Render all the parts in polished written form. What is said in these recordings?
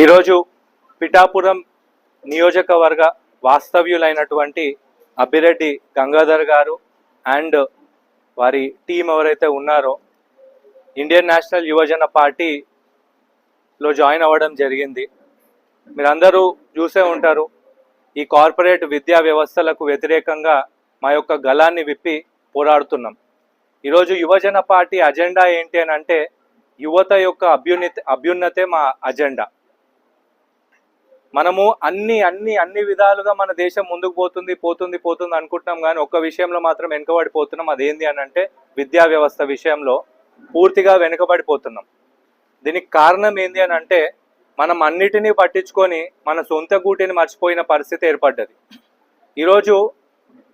ఈరోజు పిఠాపురం నియోజకవర్గ వాస్తవ్యులైనటువంటి అబ్బిరెడ్డి గంగాధర్ గారు అండ్ వారి టీం ఎవరైతే ఉన్నారో ఇండియన్ నేషనల్ యువజన పార్టీలో జాయిన్ అవ్వడం జరిగింది. మీరందరూ చూసే ఉంటారు, ఈ కార్పొరేట్ విద్యా వ్యవస్థలకు వ్యతిరేకంగా మా యొక్క గళాన్ని విప్పి పోరాడుతున్నాం. ఈరోజు యువజన పార్టీ అజెండా ఏంటి అని అంటే యువత యొక్క అభ్యున్నతే మా అజెండా. మనము అన్ని విధాలుగా మన దేశం ముందుకు పోతుంది అనుకుంటున్నాం, కానీ ఒక్క విషయంలో మాత్రం వెనుకబడిపోతున్నాం. అదేంటి అని అంటే విద్యా వ్యవస్థ విషయంలో పూర్తిగా వెనుకబడిపోతున్నాం. దీనికి కారణం ఏంటి అని అంటే మనం అన్నిటినీ పట్టించుకొని మన సొంత గూటిని మర్చిపోయిన పరిస్థితి ఏర్పడ్డది. ఈరోజు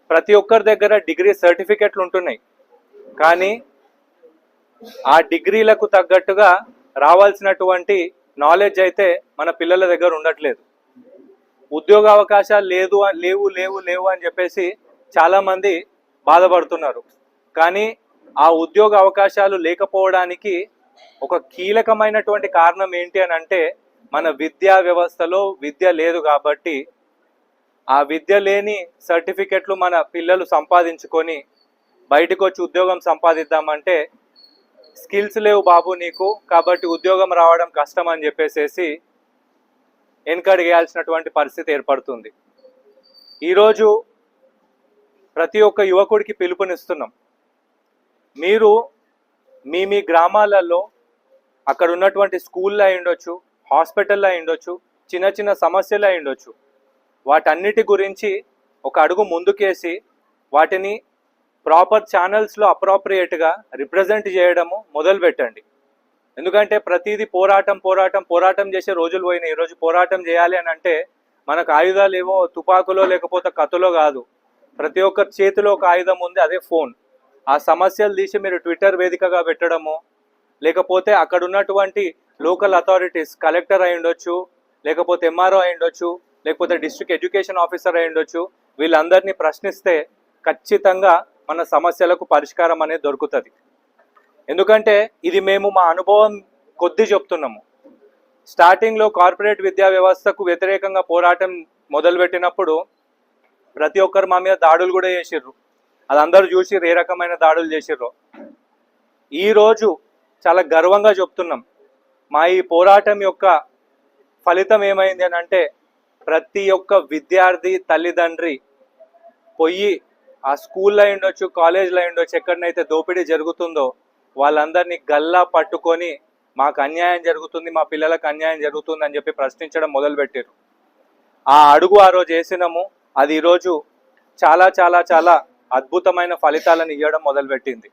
ప్రతి ఒక్కరి దగ్గర డిగ్రీ సర్టిఫికెట్లు ఉంటున్నాయి, కానీ ఆ డిగ్రీలకు తగ్గట్టుగా రావాల్సినటువంటి నాలెడ్జ్ అయితే మన పిల్లల దగ్గర ఉండట్లేదు. ఉద్యోగ అవకాశాలు లేవు అని చెప్పేసి చాలామంది బాధపడుతున్నారు. కానీ ఆ ఉద్యోగ అవకాశాలు లేకపోవడానికి ఒక కీలకమైనటువంటి కారణం ఏంటి అని అంటే మన విద్యా వ్యవస్థలో విద్య లేదు. కాబట్టి ఆ విద్య లేని సర్టిఫికెట్లు మన పిల్లలు సంపాదించుకొని బయటకు వచ్చి ఉద్యోగం సంపాదిద్దామంటే స్కిల్స్ లేవు బాబు నీకు, కాబట్టి ఉద్యోగం రావడం కష్టం అని చెప్పేసి వెనకడిగేయాల్సినటువంటి పరిస్థితి ఏర్పడుతుంది. ఈరోజు ప్రతి ఒక్క యువకుడికి పిలుపునిస్తున్నాం. మీరు మీ గ్రామాలలో అక్కడ ఉన్నటువంటి స్కూల్లో అయి ఉండొచ్చు, హాస్పిటల్లో అయి ఉండొచ్చు, చిన్న సమస్యలు అయి ఉండొచ్చు, వాటన్నిటి గురించి ఒక అడుగు ముందుకేసి వాటిని ప్రాపర్ ఛానల్స్లో అప్రాప్రియేట్గా రిప్రజెంట్ చేయడము మొదలు పెట్టండి. ఎందుకంటే ప్రతిదీ పోరాటం చేసే రోజులు పోయినాయి. ఈరోజు పోరాటం చేయాలి అని అంటే మనకు ఆయుధాలు ఏవో తుపాకులో లేకపోతే కత్తులో కాదు, ప్రతి ఒక్కరి చేతిలో ఒక ఆయుధం ఉంది, అదే ఫోన్. ఆ సమస్యలు తీసి మీరు ట్విట్టర్ వేదికగా పెట్టడము, లేకపోతే అక్కడ ఉన్నటువంటి లోకల్ అథారిటీస్, కలెక్టర్ అయి ఉండొచ్చు, లేకపోతే ఎంఆర్ఓ అయి ఉండొచ్చు, లేకపోతే డిస్ట్రిక్ట్ ఎడ్యుకేషన్ ఆఫీసర్ అయి ఉండొచ్చు, వీళ్ళందరినీ ప్రశ్నిస్తే ఖచ్చితంగా మన సమస్యలకు పరిష్కారం అనేది దొరుకుతుంది. ఎందుకంటే ఇది మేము మా అనుభవం కొద్ది చెప్తున్నాము. స్టార్టింగ్లో కార్పొరేట్ విద్యా వ్యవస్థకు వ్యతిరేకంగా పోరాటం మొదలుపెట్టినప్పుడు ప్రతి ఒక్కరు మా మీద దాడులు కూడా చేసిర్రు. అది అందరూ చూసి ఏ రకమైన దాడులు చేసిర్రు. ఈరోజు చాలా గర్వంగా చెప్తున్నాం, మా ఈ పోరాటం యొక్క ఫలితం ఏమైంది అని అంటే ప్రతి ఒక్క విద్యార్థి తల్లిదండ్రి పోయి ఆ స్కూల్లో అయి ఉండొచ్చు, కాలేజ్లో అయి ఉండొచ్చు, ఎక్కడనైతే దోపిడీ జరుగుతుందో వాళ్ళందరినీ గల్లా పట్టుకొని మాకు అన్యాయం జరుగుతుంది, మా పిల్లలకు అన్యాయం జరుగుతుంది అని చెప్పి ప్రశ్నించడం మొదలుపెట్టారు. ఆ అడుగు ఆ రోజు వేసినాము. అది ఈరోజు చాలా చాలా చాలా అద్భుతమైన ఫలితాలను ఇవ్వడం మొదలుపెట్టింది.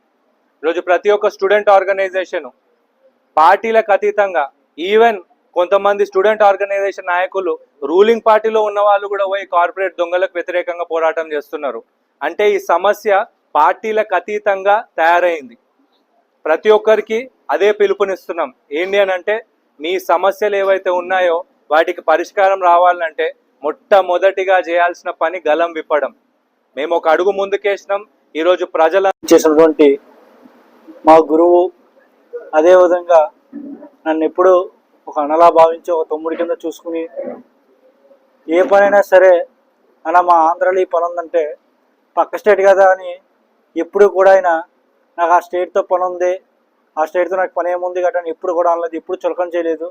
ఈరోజు ప్రతి ఒక్క స్టూడెంట్ ఆర్గనైజేషను పార్టీలకు అతీతంగా, ఈవెన్ కొంతమంది స్టూడెంట్ ఆర్గనైజేషన్ నాయకులు రూలింగ్ పార్టీలో ఉన్న వాళ్ళు కూడా పోయి కార్పొరేట్ దొంగలకు వ్యతిరేకంగా పోరాటం చేస్తున్నారు. అంటే ఈ సమస్య పార్టీలకు అతీతంగా తయారైంది. ప్రతి ఒక్కరికి అదే పిలుపునిస్తున్నాం. ఏంటి అని అంటే మీ సమస్యలు ఏవైతే ఉన్నాయో వాటికి పరిష్కారం రావాలంటే మొట్టమొదటిగా చేయాల్సిన పని గలం విప్పడం. మేము ఒక అడుగు ముందుకేసినాం. ఈరోజు ప్రజల చేసినటువంటి మా గురువు, అదేవిధంగా నన్ను ఎప్పుడు ఒక అన్నలా భావించి ఒక తమ్ముడి కింద చూసుకుని ఏ పనైనా సరే అన్న మా ఆంధ్రలో ఈ పని ఉందంటే పక్క స్టేట్ కదా అని ఎప్పుడు కూడా ఆయన నాకు ఆ స్టేట్తో పని ఉంది, ఆ స్టేట్తో నాకు పని ఏముంది గట్రా ఎప్పుడు కూడా అనలేదు, ఎప్పుడు చులకం చేయలేదు.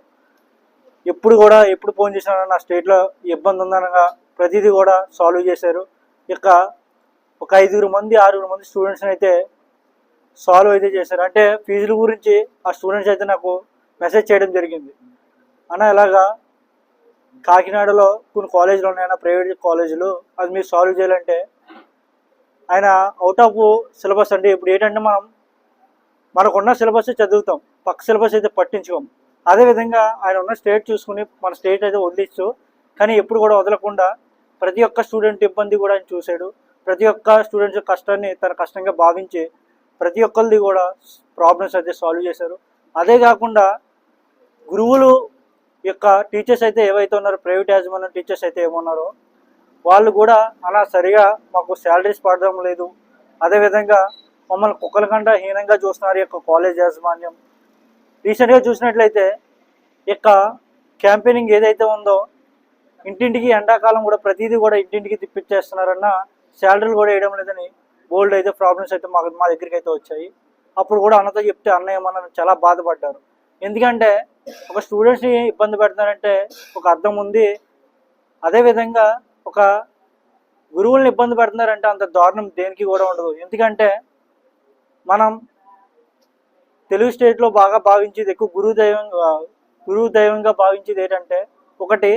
ఎప్పుడు ఫోన్ చేసినా నా స్టేట్లో ఇబ్బంది ఉందనగా ప్రతిదీ కూడా సాల్వ్ చేశారు. ఇక ఒక 6 మంది స్టూడెంట్స్ని అయితే సాల్వ్ అయితే చేశారు. అంటే ఫీజుల గురించి ఆ స్టూడెంట్స్ అయితే నాకు మెసేజ్ చేయడం జరిగింది. అన్న ఇలాగా కాకినాడలో కొన్ని కాలేజీలు ఉన్నాయన్న, ప్రైవేట్ కాలేజీలు, అది మీరు సాల్వ్ చేయాలంటే ఆయన అవుట్ ఆఫ్ సిలబస్. అంటే ఇప్పుడు ఏంటంటే మనకున్న సిలబస్ చదువుతాం, పక్క సిలబస్ అయితే పట్టించుకోం. అదేవిధంగా ఆయన ఉన్న స్టేట్ చూసుకుని మన స్టేట్ అయితే వదిలిచ్చు, కానీ ఎప్పుడు కూడా వదలకుండా ప్రతి ఒక్క స్టూడెంట్ ఇబ్బంది కూడా ఆయన చూశాడు. ప్రతి ఒక్క స్టూడెంట్స్ కష్టాన్ని తన కష్టంగా భావించి ప్రతి ఒక్కరిది కూడా ప్రాబ్లమ్స్ అయితే సాల్వ్ చేశారు. అదే కాకుండా గురువులు యొక్క టీచర్స్ అయితే ఏవైతే ఉన్నారో, ప్రైవేట్ యాజమాన్యం టీచర్స్ అయితే ఏమన్నారో వాళ్ళు కూడా అలా సరిగా మాకు శాలరీస్ పడడం లేదు, అదేవిధంగా మమ్మల్ని కుక్కల కంటే హీనంగా చూస్తున్నారు ఈ యొక్క కాలేజ్ యాజమాన్యం. రీసెంట్గా చూసినట్లయితే ఇక క్యాంపెయినింగ్ ఏదైతే ఉందో ఇంటింటికి ఎండాకాలం కూడా ప్రతిదీ కూడా ఇంటింటికి తిప్పించేస్తున్నారన్న శాలరీలు కూడా వేయడం లేదని బోల్డ్ అయితే ప్రాబ్లమ్స్ అయితే మా దగ్గరికి అయితే వచ్చాయి. అప్పుడు కూడా అన్నతో చెప్తే అన్న ఏమన్నా చాలా బాధపడ్డారు. ఎందుకంటే ఒక స్టూడెంట్స్ని ఇబ్బంది పెడుతున్నారంటే ఒక అర్థం ఉంది. అదేవిధంగా ఒక గురువుల్ని ఇబ్బంది పెడుతున్నారంటే అంత దారుణం దేనికి కూడా ఉండదు. ఎందుకంటే మనం తెలుగు స్టేట్లో బాగా భావించేది ఎక్కువ గురువు దైవంగా భావించేది ఏంటంటే ఒకటి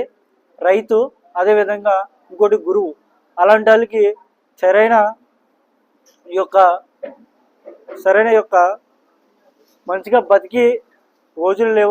రైతు, అదేవిధంగా ఇంకోటి గురువు. అలాంటి వాళ్ళకి సరైన యొక్క మంచిగా బతికి రోజులు లేవు.